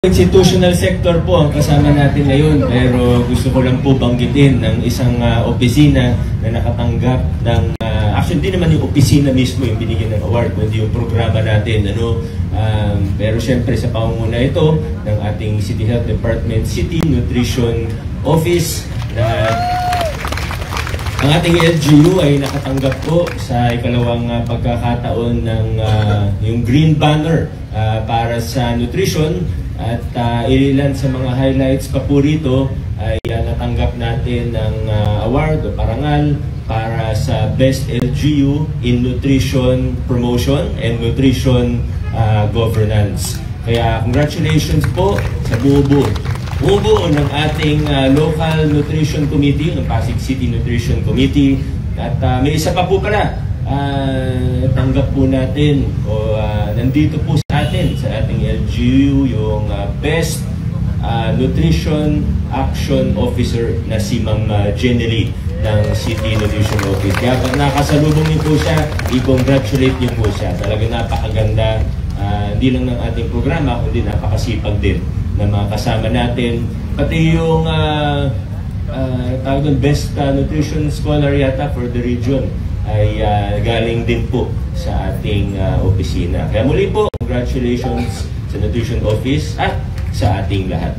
Institutional sector po ang kasama natin ngayon, pero gusto ko lang po banggitin ng isang opisina na nakatanggap ng actually di naman yung opisina mismo yung binigyan ng award, kundi yung programa natin, pero syempre sa pangunguna ito ng ating City Health Department City Nutrition Office na ang ating LGU ay nakatanggap po sa ikalawang pagkakataon ng yung Green Banner para sa nutrition. At ilan sa mga highlights pa po rito ay natanggap natin ng award o parangal para sa Best LGU in Nutrition Promotion and Nutrition Governance. Kaya congratulations po sa buo ng ating Local Nutrition Committee, ng Pasig City Nutrition Committee. At may isa pa po pala, tanggap po natin o nandito po sa atin, sa ating LGU, yung Best Nutrition Action Officer na si Ma'am Jenny Lee ng City Nutrition Office. Kaya pag nakasalubong niyo po siya, i-congratulate niyo po siya. Talaga napakaganda, hindi lang ng ating programa, kundi napakasipag din ng mga kasama natin. Pati yung tawag doon, Best Nutrition Scholar yata for the region ay galing din po sa ating opisina. Kaya muli po, congratulations sa Nutrition Office at sa ating lahat.